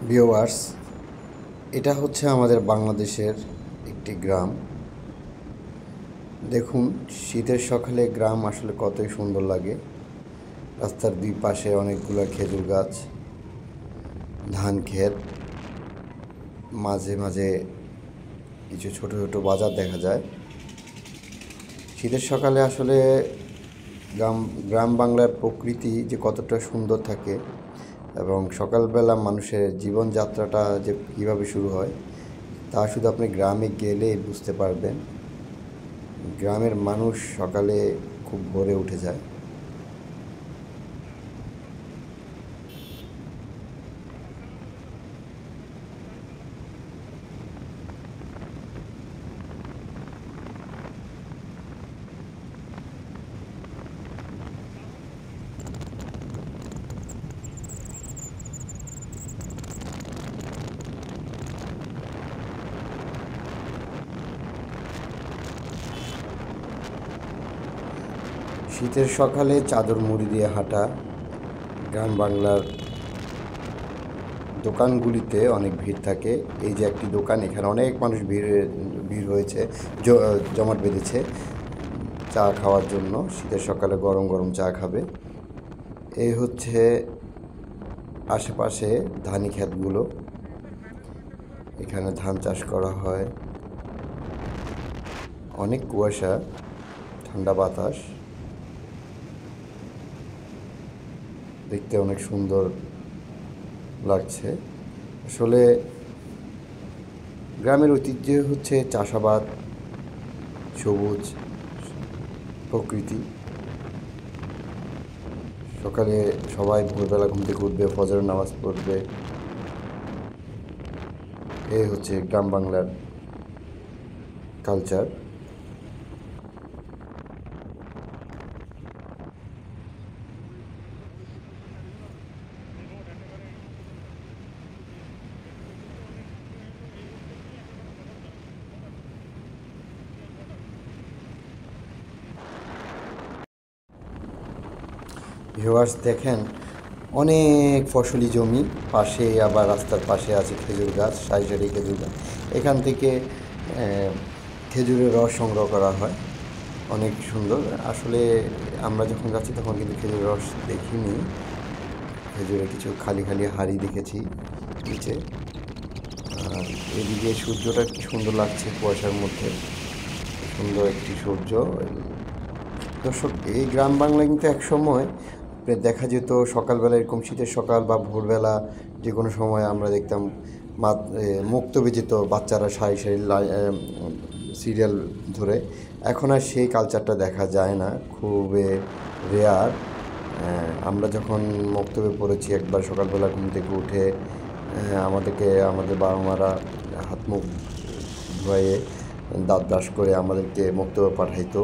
Viewers, এটা হচ্ছে আমাদের বাংলাদেশের একটি গ্রাম। দেখুন, শীতের সকালে গ্রাম আসলে কতই সুন্দর লাগে। রাস্তার দুই পাশে অনেকগুলো খেজুর গাছ, ধান ক্ষেত, মাঝে মাঝে কিছু ছোট ছোট বাজার দেখা যায়। শীতের সকালে আসলে গ্রাম গ্রাম বাংলার প্রকৃতি যে কতটা সুন্দর থাকে এবং সকালবেলা মানুষের জীবনযাত্রাটা যে কীভাবে শুরু হয় তা শুধু আপনি গ্রামে গেলে বুঝতে পারবেন। গ্রামের মানুষ সকালে খুব ভোরে উঠে যায়। শীতের সকালে চাদর মুড়ি দিয়ে হাঁটা, গ্রাম বাংলার দোকানগুলিতে অনেক ভিড় থাকে। এই যে একটি দোকান, এখানে অনেক মানুষ ভিড় হয়েছে, জমাট বেঁধেছে চা খাওয়ার জন্য। শীতের সকালে গরম গরম চা খাবে। এই হচ্ছে আশেপাশে ধানি ক্ষেতগুলো, এখানে ধান চাষ করা হয়। অনেক কুয়াশা, ঠান্ডা বাতাস, দেখতে অনেক সুন্দর লাগছে। আসলে গ্রামের ঐতিহ্য হচ্ছে চাষাবাদ, সবুজ প্রকৃতি। সকালে সবাই ভোরবেলা ঘুম থেকে উঠবে, ফজরের নামাজ পড়বে। এই হচ্ছে গ্রাম বাংলার কালচার। ভিউয়ার্স, দেখেন অনেক ফসলি জমি, পাশে আবার রাস্তার পাশে আছে খেজুর গাছ, সারি সারি খেজুর গাছ। এখান থেকে খেজুরের রস সংগ্রহ করা হয়, অনেক সুন্দর। আসলে আমরা যখন যাচ্ছি তখন কিন্তু খেজুরের রস দেখিনি, খেজুরে কিছু খালি খালি হাড়ি দেখেছি নিচে। আর এদিকে সূর্যটা কি সুন্দর লাগছে কুয়াশার মধ্যে, সুন্দর একটি সূর্য। দর্শক, এই গ্রাম বাংলায় কিন্তু এক সময় দেখা যেত সকালবেলা, এরকম শীতের সকাল বা ভোরবেলা যে কোনো সময় আমরা দেখতাম মুক্তবে যেত বাচ্চারা সারি সারি সিরিয়াল ধরে। এখন আর সেই কালচারটা দেখা যায় না, খুবই রেয়ার। আমরা যখন মক্তবে পড়েছি একবার, সকালবেলা ঘুম থেকে উঠে আমাদের বাবা মারা হাত মুখ ধুয়ে দাঁত ব্রাশ করে আমাদেরকে মক্তবে পাঠাইতো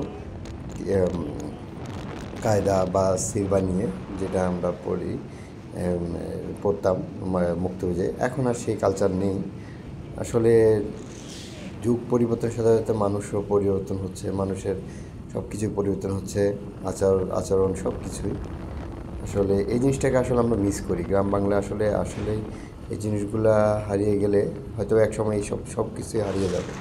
কায়দা বা সির বানিয়ে, যেটা আমরা পড়তাম মুক্তবে। এখন আর সেই কালচার নেই। আসলে যুগ পরিবর্তনের সাথে সাথে মানুষও পরিবর্তন হচ্ছে, মানুষের সব কিছুই পরিবর্তন হচ্ছে, আচরণ সব কিছুই। আসলে এই জিনিসটাকে আসলে আমরা মিস করি গ্রাম বাংলায়। আসলেই এই জিনিসগুলা হারিয়ে গেলে হয়তো একসময় এই সব কিছুই হারিয়ে যাবে।